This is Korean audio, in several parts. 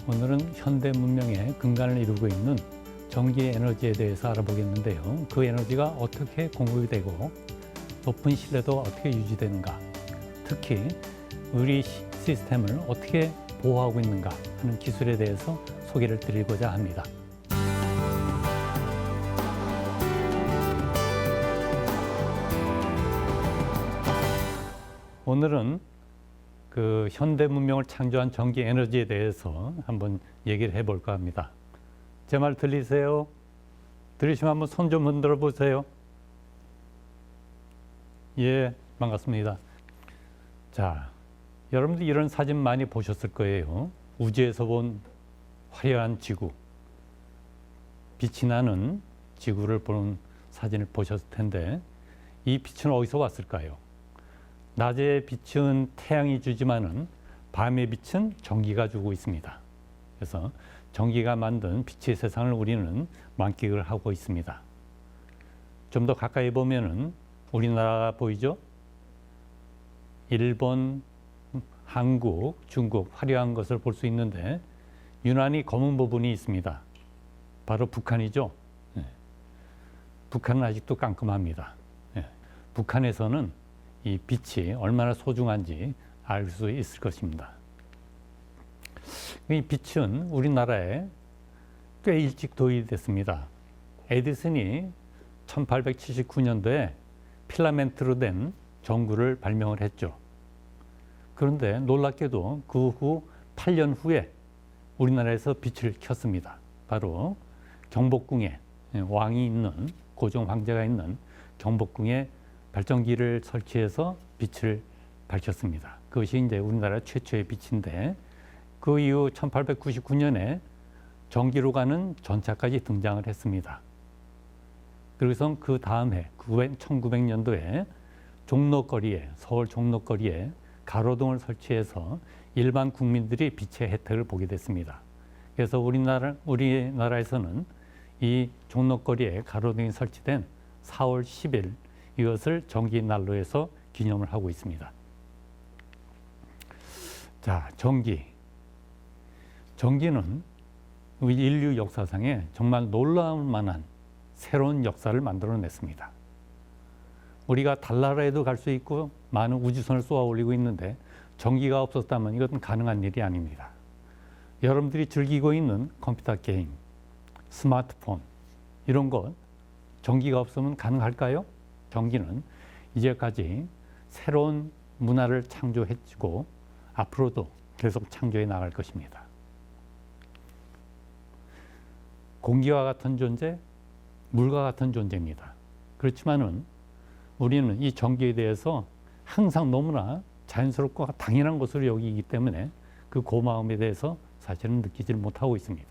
오늘은 현대 문명의 근간을 이루고 있는 전기 에너지에 대해서 알아보겠는데요. 그 에너지가 어떻게 공급이 되고 높은 신뢰도 어떻게 유지되는가, 특히 우리 시스템을 어떻게 보호하고 있는가 하는 기술에 대해서 소개를 드리고자 합니다. 오늘은 그 현대 문명을 창조한 전기 에너지에 대해서 한번 얘기를 해볼까 합니다. 제 말 들리세요? 들리시면 한번 손 좀 흔들어 보세요. 예, 반갑습니다. 자, 여러분들 이런 사진 많이 보셨을 거예요. 우주에서 본 화려한 지구, 빛이 나는 지구를 보는 사진을 보셨을 텐데, 이 빛은 어디서 왔을까요? 낮의 빛은 태양이 주지만은 밤의 빛은 전기가 주고 있습니다. 그래서 전기가 만든 빛의 세상을 우리는 만끽을 하고 있습니다. 좀 더 가까이 보면은 우리나라 보이죠? 일본, 한국, 중국 화려한 것을 볼 수 있는데 유난히 검은 부분이 있습니다. 바로 북한이죠. 북한은 아직도 깜깜합니다. 북한에서는 이 빛이 얼마나 소중한지 알 수 있을 것입니다. 이 빛은 우리나라에 꽤 일찍 도입이 됐습니다. 에디슨이 1879년도에 필라멘트로 된 전구를 발명을 했죠. 그런데 놀랍게도 그 후 8년 후에 우리나라에서 빛을 켰습니다. 바로 경복궁에 왕이 있는, 고종 황제가 있는 경복궁에 발전기를 설치해서 빛을 밝혔습니다. 그것이 이제 우리나라 최초의 빛인데, 그 이후 1899년에 전기로 가는 전차까지 등장을 했습니다. 그래서 그 다음 해 1900년도에 종로거리에, 서울 종로거리에 가로등을 설치해서 일반 국민들이 빛의 혜택을 보게 됐습니다. 그래서 우리나라에서는 이 종로거리에 가로등이 설치된 4월 10일 이것을 전기 난로에서 기념을 하고 있습니다. 자, 전기는 우리 인류 역사상에 정말 놀라울 만한 새로운 역사를 만들어냈습니다. 우리가 달나라에도 갈 수 있고 많은 우주선을 쏘아 올리고 있는데 전기가 없었다면 이것은 가능한 일이 아닙니다. 여러분들이 즐기고 있는 컴퓨터 게임, 스마트폰 이런 것 전기가 없으면 가능할까요? 전기는 이제까지 새로운 문화를 창조해주고 앞으로도 계속 창조해 나갈 것입니다. 공기와 같은 존재, 물과 같은 존재입니다. 그렇지만은 우리는 이 전기에 대해서 항상 너무나 자연스럽고 당연한 것으로 여기기 때문에 그 고마움에 대해서 사실은 느끼지를 못하고 있습니다.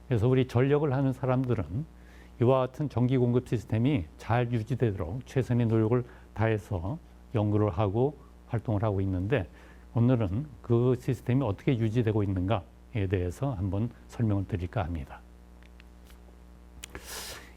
그래서 우리 전력을 하는 사람들은 이와 같은 전기 공급 시스템이 잘 유지되도록 최선의 노력을 다해서 연구를 하고 활동을 하고 있는데, 오늘은 그 시스템이 어떻게 유지되고 있는가에 대해서 한번 설명을 드릴까 합니다.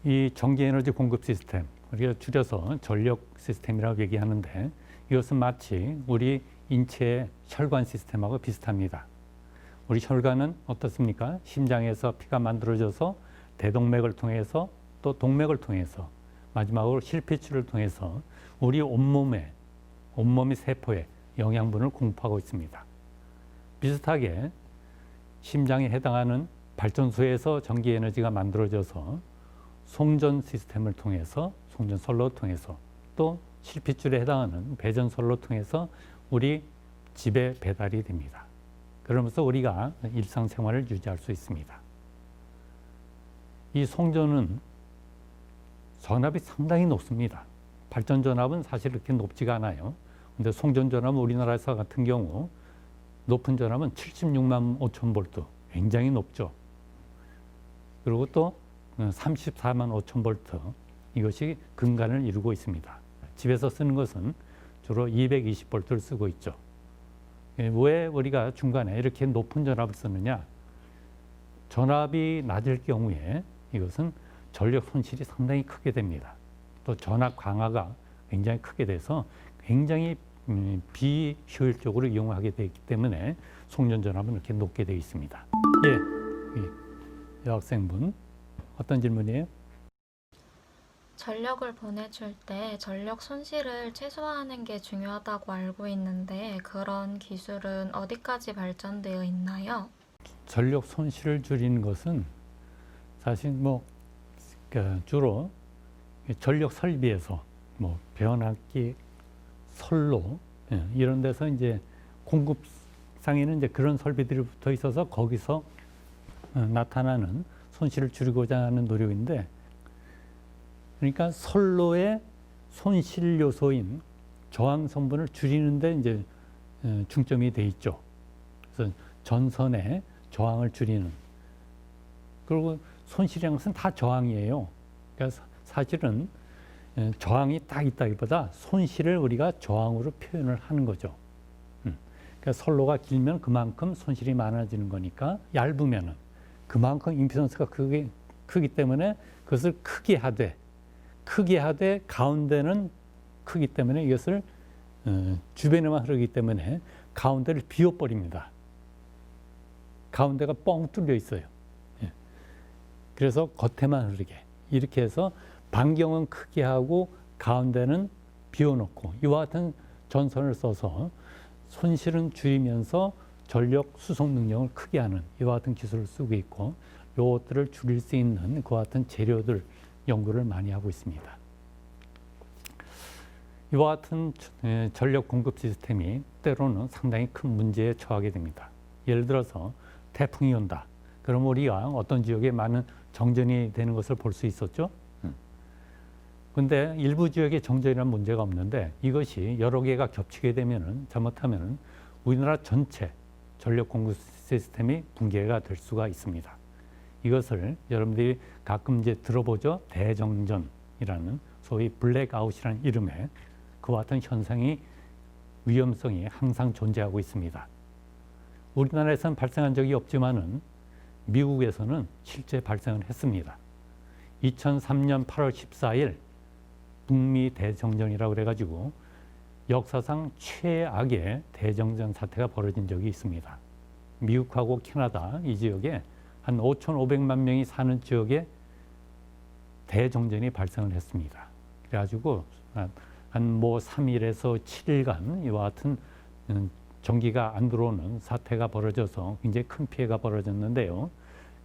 이 전기에너지 공급 시스템, 우리가 줄여서 전력 시스템이라고 얘기하는데, 이것은 마치 우리 인체의 혈관 시스템하고 비슷합니다. 우리 혈관은 어떻습니까? 심장에서 피가 만들어져서 대동맥을 통해서 또 동맥을 통해서 마지막으로 실핏줄을 통해서 우리 온몸의 세포에 영양분을 공급하고 있습니다. 비슷하게 심장에 해당하는 발전소에서 전기 에너지가 만들어져서 송전 시스템을 통해서, 송전선로를 통해서, 또 실핏줄에 해당하는 배전선로를 통해서 우리 집에 배달이 됩니다. 그러면서 우리가 일상생활을 유지할 수 있습니다. 이 송전은 전압이 상당히 높습니다. 발전 전압은 사실 그렇게 높지가 않아요. 근데 송전 전압은 우리나라에서 같은 경우 높은 전압은 76만 5천 볼트, 굉장히 높죠. 그리고 또 34만 5천 볼트, 이것이 근간을 이루고 있습니다. 집에서 쓰는 것은 주로 220 볼트를 쓰고 있죠. 왜 우리가 중간에 이렇게 높은 전압을 쓰느냐? 전압이 낮을 경우에 이것은 전력 손실이 상당히 크게 됩니다. 또 전압 강화가 굉장히 크게 돼서 굉장히 비효율적으로 이용하게 되기 때문에 속년 전압은 이렇게 높게 되어 있습니다. 예, 여학생분 어떤 질문이에요? 전력을 보내줄 때 전력 손실을 최소화하는 게 중요하다고 알고 있는데 그런 기술은 어디까지 발전되어 있나요? 전력 손실을 줄이는 것은 사실 주로 전력 설비에서 변압기, 선로 이런 데서 이제 공급상에는 이제 그런 설비들이 붙어 있어서 거기서 나타나는 손실을 줄이고자 하는 노력인데, 그러니까 선로의 손실 요소인 저항 성분을 줄이는데 이제 중점이 돼 있죠. 그래서 전선의 저항을 줄이는. 그리고 손실이라는 것은 다 저항이에요. 그러니까 사실은 저항이 딱 있다기보다 손실을 우리가 저항으로 표현을 하는 거죠. 그러니까 선로가 길면 그만큼 손실이 많아지는 거니까, 얇으면은 그만큼 임피던스가 크기 때문에 그것을 크게 하되 가운데는 크기 때문에 이것을 주변에만 흐르기 때문에 가운데를 비워버립니다. 가운데가 뻥 뚫려 있어요. 그래서 겉에만 흐르게 이렇게 해서 반경은 크게 하고 가운데는 비워놓고 이와 같은 전선을 써서 손실은 줄이면서 전력 수송 능력을 크게 하는 이와 같은 기술을 쓰고 있고, 이것들을 줄일 수 있는 그와 같은 재료들 연구를 많이 하고 있습니다. 이와 같은 전력 공급 시스템이 때로는 상당히 큰 문제에 처하게 됩니다. 예를 들어서 태풍이 온다. 그럼 우리가 어떤 지역에 많은 정전이 되는 것을 볼 수 있었죠. 근데 일부 지역에 정전이라는 문제가 없는데 이것이 여러 개가 겹치게 되면은, 잘못하면은 우리나라 전체 전력 공급 시스템이 붕괴가 될 수가 있습니다. 이것을 여러분들이 가끔 이제 들어보죠. 대정전이라는 소위 블랙아웃이라는 이름의 그와 같은 현상이, 위험성이 항상 존재하고 있습니다. 우리나라에서는 발생한 적이 없지만은 미국에서는 실제 발생을 했습니다. 2003년 8월 14일 북미 대정전이라고 그래가지고 역사상 최악의 대정전 사태가 벌어진 적이 있습니다. 미국하고 캐나다 이 지역에 한 5,500만 명이 사는 지역에 대정전이 발생을 했습니다. 그래가지고 한 3일에서 7일간 이와 같은 전기가 안 들어오는 사태가 벌어져서 굉장히 큰 피해가 벌어졌는데요.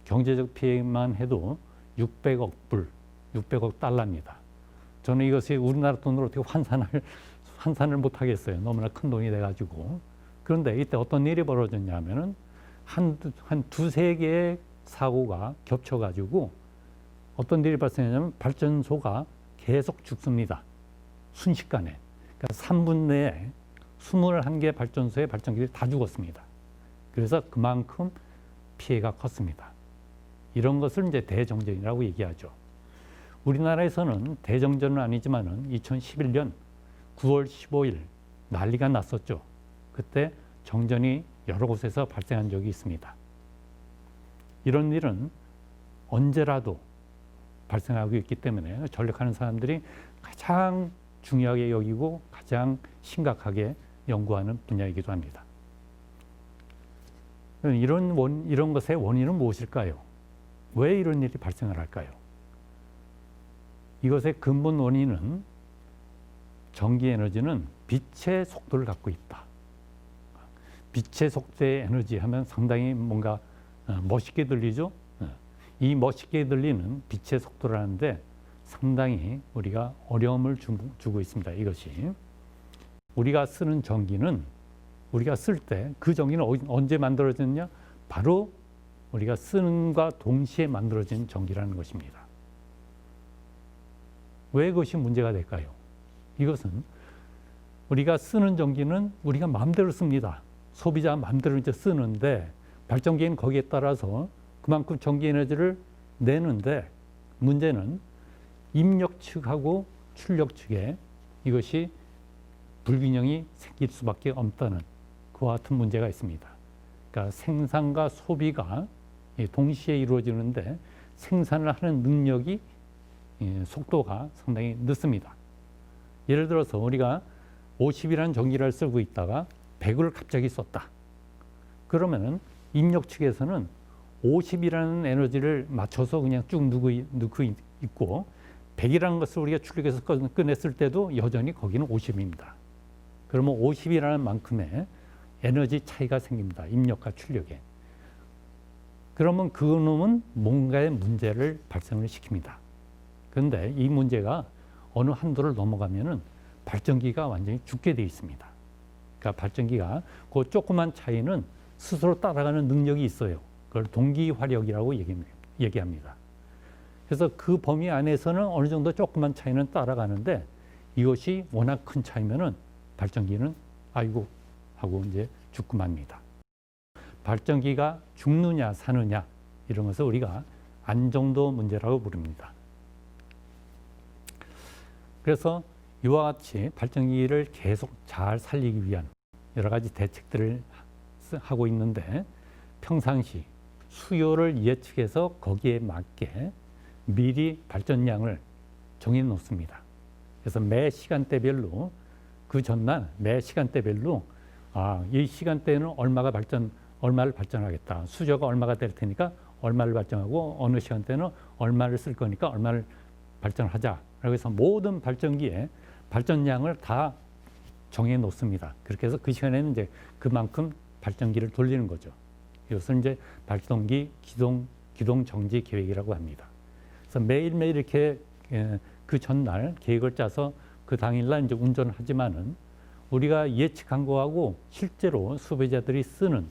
경제적 피해만 해도 600억 불, 600억 달러입니다. 저는 이것이 우리나라 돈으로 어떻게 환산을 못 하겠어요. 너무나 큰 돈이 돼가지고. 그런데 이때 어떤 일이 벌어졌냐면은 한 두세 개의 사고가 겹쳐가지고 어떤 일이 발생했냐면 발전소가 계속 죽습니다. 순식간에. 그러니까 3분 내에 21개 발전소의 발전기들이 다 죽었습니다. 그래서 그만큼 피해가 컸습니다. 이런 것을 이제 대정전이라고 얘기하죠. 우리나라에서는 대정전은 아니지만은 2011년 9월 15일 난리가 났었죠. 그때 정전이 여러 곳에서 발생한 적이 있습니다. 이런 일은 언제라도 발생하고 있기 때문에 전력하는 사람들이 가장 중요하게 여기고 가장 심각하게 연구하는 분야이기도 합니다. 이런 것의 원인은 무엇일까요? 왜 이런 일이 발생을 할까요? 이것의 근본 원인은 전기 에너지는 빛의 속도를 갖고 있다. 빛의 속도의 에너지 하면 상당히 뭔가 멋있게 들리죠? 이 멋있게 들리는 빛의 속도라는데 상당히 우리가 어려움을 주고 있습니다. 이것이. 우리가 쓰는 전기는 우리가 쓸 때 그 전기는 언제 만들어졌냐? 바로 우리가 쓰는과 동시에 만들어진 전기라는 것입니다. 왜 그것이 문제가 될까요? 이것은 우리가 쓰는 전기는 우리가 마음대로 씁니다. 소비자 마음대로 이제 쓰는데 발전기는 거기에 따라서 그만큼 전기 에너지를 내는데, 문제는 입력 측하고 출력 측에 이것이 불균형이 생길 수밖에 없다는 그와 같은 문제가 있습니다. 그러니까 생산과 소비가 동시에 이루어지는데 생산을 하는 능력이 속도가 상당히 늦습니다. 예를 들어서 우리가 50이라는 전기를 쓰고 있다가 100을 갑자기 썼다. 그러면은 입력 측에서는 50이라는 에너지를 맞춰서 그냥 쭉 넣고 있고 100이라는 것을 우리가 출력해서 꺼냈을 때도 여전히 거기는 50입니다. 그러면 50이라는 만큼의 에너지 차이가 생깁니다. 입력과 출력에. 그러면 그 놈은 뭔가의 문제를 발생을 시킵니다. 그런데 이 문제가 어느 한도를 넘어가면은 발전기가 완전히 죽게 되어 있습니다. 그러니까 발전기가 그 조그만 차이는 스스로 따라가는 능력이 있어요. 그걸 동기화력이라고 얘기합니다. 그래서 그 범위 안에서는 어느 정도 조그만 차이는 따라가는데 이것이 워낙 큰 차이면은 발전기는 아이고 하고 이제 죽고 맙니다. 발전기가 죽느냐 사느냐 이런 것을 우리가 안정도 문제라고 부릅니다. 그래서 이와 같이 발전기를 계속 잘 살리기 위한 여러 가지 대책들을 하고 있는데 평상시 수요를 예측해서 거기에 맞게 미리 발전량을 정해 놓습니다. 그래서 매 시간대별로 그 전날 매 시간대별로 이 시간대에는 얼마를 발전하겠다. 수요가 얼마가 될 테니까 얼마를 발전하고 어느 시간대는 얼마를 쓸 거니까 얼마를 발전하자. 그래서 모든 발전기에 발전량을 다 정해 놓습니다. 그렇게 해서 그 시간에는 이제 그만큼 발전기를 돌리는 거죠. 이것을 이제 발전기 기동 정지 계획이라고 합니다. 그래서 매일매일 이렇게 그 전날 계획을 짜서 그 당일날 이제 운전을 하지만은 우리가 예측한 거하고 실제로 소비자들이 쓰는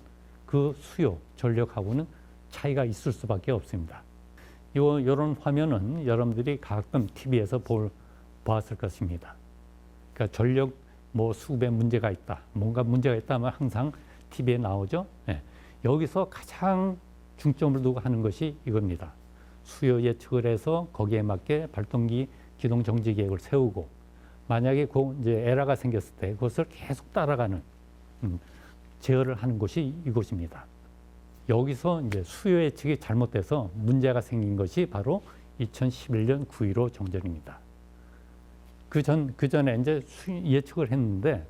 그 수요, 전력하고는 차이가 있을 수밖에 없습니다. 이런 화면은 여러분들이 가끔 TV에서 보았을 것입니다. 그러니까 전력 수급에 문제가 있다, 뭔가 문제가 있다 하면 항상 TV에 나오죠. 네. 여기서 가장 중점을 두고 하는 것이 이겁니다. 수요 예측을 해서 거기에 맞게 발동기 기동 정지 계획을 세우고 만약에 이제 에러가 생겼을 때 그것을 계속 따라가는 제어를 하는 곳이 이곳입니다. 여기서 이제 수요 예측이 잘못돼서 문제가 생긴 것이 바로 2011년 9.15 정전입니다. 그 전에 이제 예측을 했는데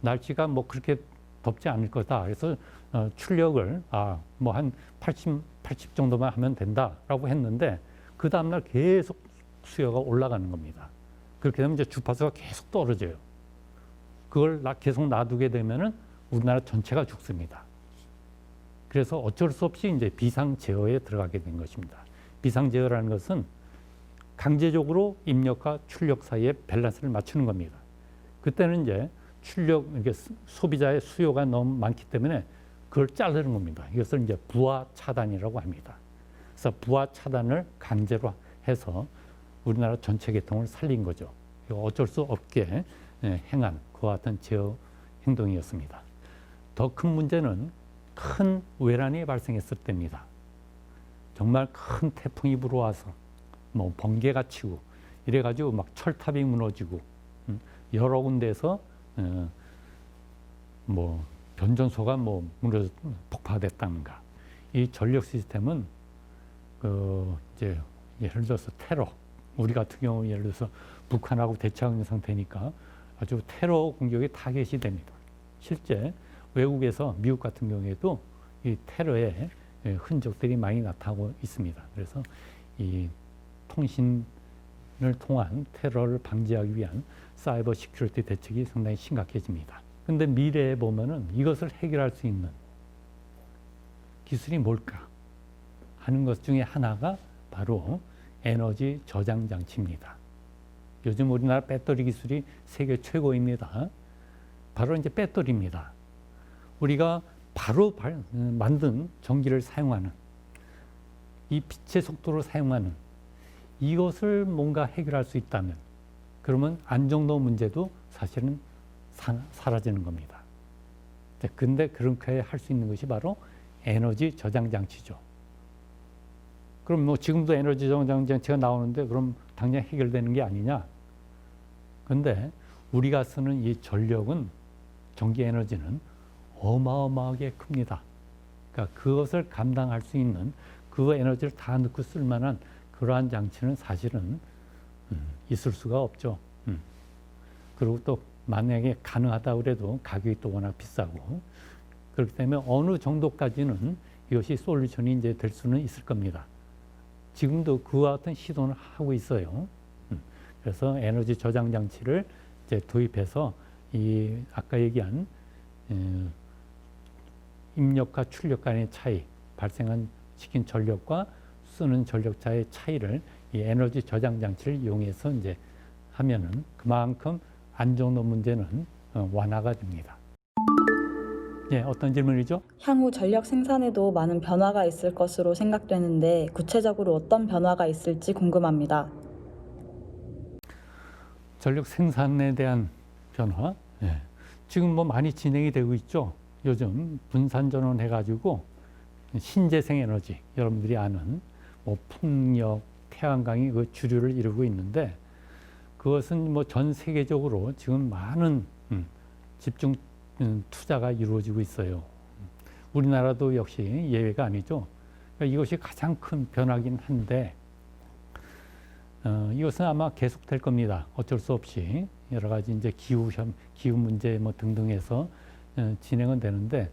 날씨가 그렇게 덥지 않을 거다. 그래서 출력을 한 80 정도만 하면 된다라고 했는데 그 다음날 계속 수요가 올라가는 겁니다. 그렇게 되면 이제 주파수가 계속 떨어져요. 그걸 계속 놔두게 되면은 우리나라 전체가 죽습니다. 그래서 어쩔 수 없이 이제 비상 제어에 들어가게 된 것입니다. 비상 제어라는 것은 강제적으로 입력과 출력 사이에 밸런스를 맞추는 겁니다. 그때는 이제 이게 소비자의 수요가 너무 많기 때문에 그걸 자르는 겁니다. 이것을 이제 부하 차단이라고 합니다. 그래서 부하 차단을 강제로 해서 우리나라 전체 계통을 살린 거죠. 어쩔 수 없게 행한 그와 같은 제어 행동이었습니다. 더 큰 문제는 큰 외란이 발생했을 때입니다. 정말 큰 태풍이 불어와서 번개가 치고 이래가지고 막 철탑이 무너지고 여러 군데에서 변전소가 무너져 폭파됐다는가. 이 전력 시스템은 이제 예를 들어서 테러, 우리 같은 경우 예를 들어서 북한하고 대치하고 있는 상태니까 아주 테러 공격이 타겟이 됩니다. 실제 외국에서 미국 같은 경우에도 이 테러의 흔적들이 많이 나타나고 있습니다. 그래서 이 통신을 통한 테러를 방지하기 위한 사이버 시큐리티 대책이 상당히 심각해집니다. 근데 미래에 보면은 이것을 해결할 수 있는 기술이 뭘까 하는 것 중에 하나가 바로 에너지 저장 장치입니다. 요즘 우리나라 배터리 기술이 세계 최고입니다. 바로 이제 배터리입니다. 우리가 바로 만든 전기를 사용하는 이 빛의 속도로 사용하는 이것을 뭔가 해결할 수 있다면 그러면 안정도 문제도 사실은 사라지는 겁니다. 근데 그렇게 할 수 있는 것이 바로 에너지 저장 장치죠. 그럼 지금도 에너지 저장 장치가 나오는데 그럼 당장 해결되는 게 아니냐? 근데 우리가 쓰는 이 전력은 전기 에너지는 어마어마하게 큽니다. 그러니까 그것을 감당할 수 있는 그 에너지를 다 넣고 쓸 만한 그러한 장치는 사실은 있을 수가 없죠. 그리고 또 만약에 가능하다 그래도 가격이 또 워낙 비싸고 그렇기 때문에 어느 정도까지는 이것이 솔루션이 이제 될 수는 있을 겁니다. 지금도 그와 같은 시도는 하고 있어요. 그래서 에너지 저장 장치를 이제 도입해서 이 아까 얘기한 입력과 출력 간의 차이, 발생한 시킨 전력과 쓰는 전력차의 차이를 이 에너지 저장 장치를 이용해서 이제 하면은 그만큼 안정도 문제는 완화가 됩니다. 예, 어떤 질문이죠? 향후 전력 생산에도 많은 변화가 있을 것으로 생각되는데 구체적으로 어떤 변화가 있을지 궁금합니다. 전력 생산에 대한 변화, 예. 지금 뭐 많이 진행이 되고 있죠. 요즘 분산 전원 해가지고 신재생 에너지, 여러분들이 아는 뭐 풍력, 태양광이 그 주류를 이루고 있는데 그것은 뭐 전 세계적으로 지금 많은 집중 투자가 이루어지고 있어요. 우리나라도 역시 예외가 아니죠. 그러니까 이것이 가장 큰 변화긴 한데 이것은 아마 계속될 겁니다. 어쩔 수 없이 여러 가지 이제 기후 문제 뭐 등등해서 진행은 되는데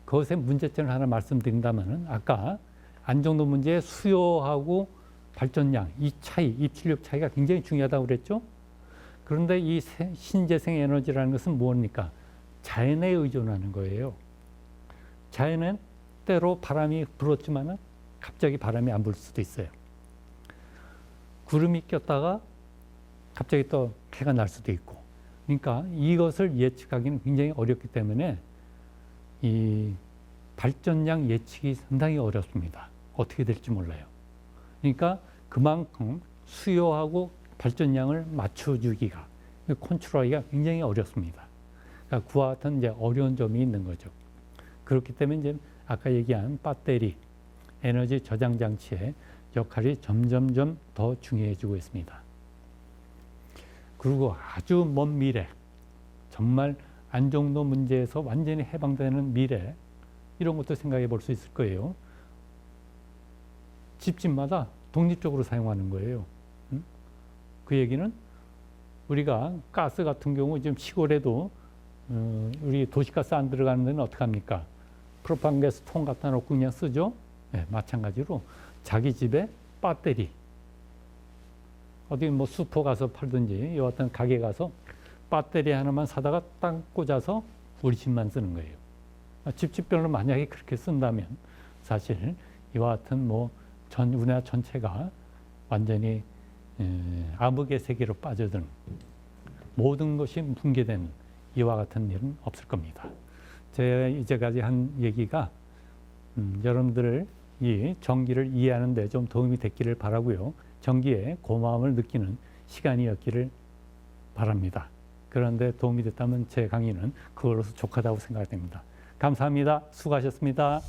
그것의 문제점을 하나 말씀드린다면은 아까 안정도 문제의 수요하고 발전량 이 차이, 입출력 차이가 굉장히 중요하다고 그랬죠. 그런데 이 신재생 에너지라는 것은 무엇입니까? 자연에 의존하는 거예요. 자연은 때로 바람이 불었지만은 갑자기 바람이 안 불 수도 있어요. 구름이 꼈다가 갑자기 또 해가 날 수도 있고. 그러니까 이것을 예측하기는 굉장히 어렵기 때문에 이 발전량 예측이 상당히 어렵습니다. 어떻게 될지 몰라요. 그러니까 그만큼 수요하고 발전량을 맞춰주기가, 컨트롤하기가 굉장히 어렵습니다. 그러니까 그와 같은 이제 어려운 점이 있는 거죠. 그렇기 때문에 이제 아까 얘기한 배터리, 에너지 저장 장치의 역할이 점점점 더 중요해지고 있습니다. 그리고 아주 먼 미래, 정말 안정도 문제에서 완전히 해방되는 미래, 이런 것도 생각해 볼 수 있을 거예요. 집집마다 독립적으로 사용하는 거예요. 그 얘기는 우리가 가스 같은 경우 지금 시골에도 우리 도시가스 안 들어가는 데는 어떻게 합니까? 프로판가스 통 갖다 놓고 그냥 쓰죠. 네, 마찬가지로 자기 집에 배터리, 어디 뭐 슈퍼 가서 팔든지 이 어떤 가게 가서 배터리 하나만 사다가 딱 꽂아서 우리 집만 쓰는 거예요. 집집별로 만약에 그렇게 쓴다면 사실 이와 같은 뭐 우리나라 전체가 완전히 암흑의 세계로 빠져드는 모든 것이 붕괴되는 이와 같은 일은 없을 겁니다. 제가 이제까지 한 얘기가 여러분들을 이 전기를 이해하는 데 좀 도움이 됐기를 바라고요. 전기에 고마움을 느끼는 시간이었기를 바랍니다. 그런데 도움이 됐다면 제 강의는 그걸로서 족하다고 생각됩니다. 감사합니다. 수고하셨습니다.